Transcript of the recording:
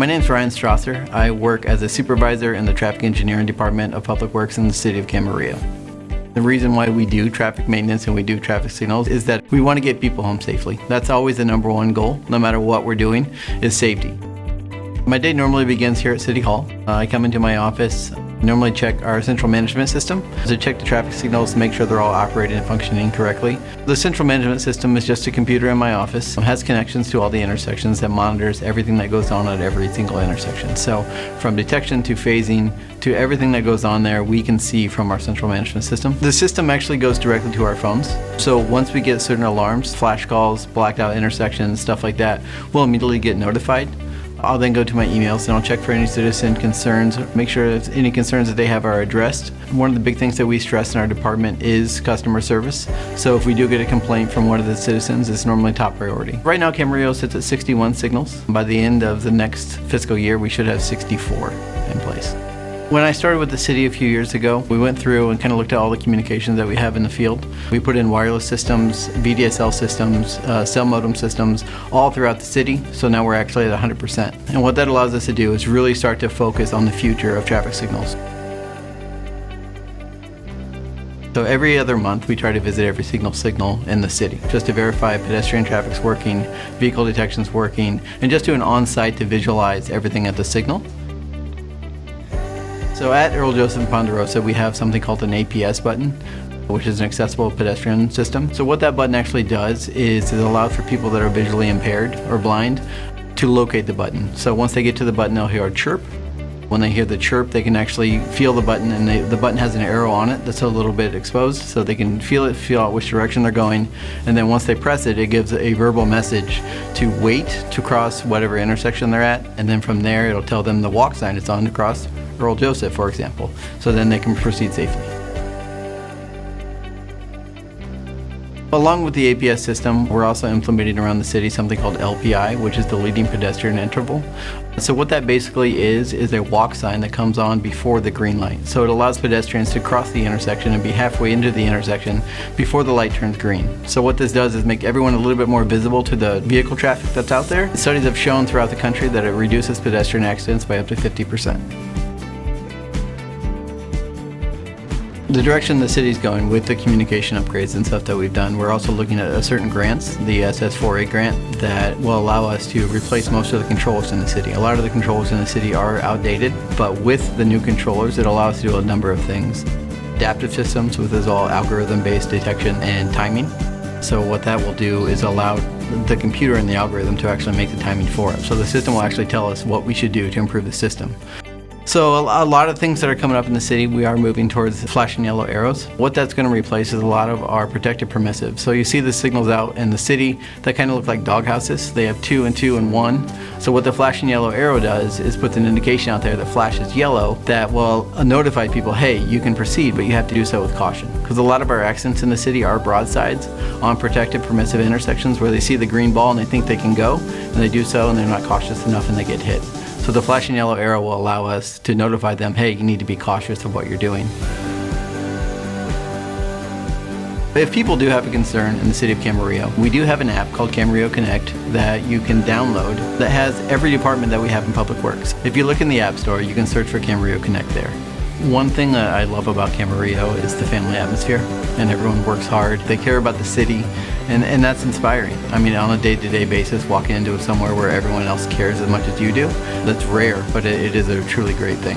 My name is Ryan Strawser. I work as a supervisor in the Traffic Engineering Department of Public Works in the city of Camarillo. The reason why we do traffic maintenance and we do traffic signals is that we want to get people home safely. That's always the number one goal, no matter what we're doing, is safety. My day normally begins here at City Hall. I come into my office, normally check our central management system to check the traffic signals to make sure they're all operating and functioning correctly. The central management system is just a computer in my office. It has connections to all the intersections that monitors everything that goes on at every single intersection. So from detection to phasing to everything that goes on there, we can see from our central management system. The system actually goes directly to our phones. So once we get certain alarms, flash calls, blacked out intersections, stuff like that, we'll immediately get notified. I'll then go to my emails and I'll check for any citizen concerns, make sure that any concerns that they have are addressed. One of the big things that we stress in our department is customer service. So if we do get a complaint from one of the citizens, it's normally top priority. Right now, Camarillo sits at 61 signals. By the end of the next fiscal year, we should have 64 in place. When I started with the city a few years ago, we went through and kind of looked at all the communications that we have in the field. We put in wireless systems, VDSL systems, cell modem systems, all throughout the city, so now we're actually at 100%. And what that allows us to do is really start to focus on the future of traffic signals. So every other month, we try to visit every signal in the city, just to verify pedestrian traffic's working, vehicle detection's working, and just do an on-site to visualize everything at the signal. So at Earl Joseph Ponderosa, we have something called an APS button, which is an accessible pedestrian system. So what that button actually does is it allows for people that are visually impaired or blind to locate the button. So once they get to the button, they'll hear a chirp. When they hear the chirp, they can actually feel the button, and the button has an arrow on it that's a little bit exposed, so they can feel it, feel out which direction they're going, and then once they press it, it gives a verbal message to wait to cross whatever intersection they're at, and then from there it'll tell them the walk sign it's on to cross Earl Joseph, for example, so then they can proceed safely. Along with the APS system, we're also implementing around the city something called LPI, which is the leading pedestrian interval. So what that basically is a walk sign that comes on before the green light. So it allows pedestrians to cross the intersection and be halfway into the intersection before the light turns green. So what this does is make everyone a little bit more visible to the vehicle traffic that's out there. Studies have shown throughout the country that it reduces pedestrian accidents by up to 50%. The direction the city's going with the communication upgrades and stuff that we've done, we're also looking at certain grants, the SS4A grant, that will allow us to replace most of the controllers in the city. A lot of the controllers in the city are outdated, but with the new controllers, it allows us to do a number of things. Adaptive systems, which is all algorithm-based detection and timing. So what that will do is allow the computer and the algorithm to actually make the timing for us. So the system will actually tell us what we should do to improve the system. So a lot of things that are coming up in the city, we are moving towards flashing yellow arrows. What that's going to replace is a lot of our protective permissives. So you see the signals out in the city that kind of look like dog houses. They have 2 and 2 and 1. So what the flashing yellow arrow does is puts an indication out there that flashes yellow that will notify people, hey, you can proceed, but you have to do so with caution. Because a lot of our accidents in the city are broadsides on protective permissive intersections where they see the green ball and they think they can go, and they do so and they're not cautious enough and they get hit. So the flashing yellow arrow will allow us to notify them, hey, you need to be cautious of what you're doing. If people do have a concern in the city of Camarillo, we do have an app called Camarillo Connect that you can download that has every department that we have in Public Works. If you look in the App Store, you can search for Camarillo Connect there. One thing that I love about Camarillo is the family atmosphere, and everyone works hard. They care about the city, and that's inspiring. I mean, on a day-to-day basis, walking into somewhere where everyone else cares as much as you do, that's rare, but it is a truly great thing.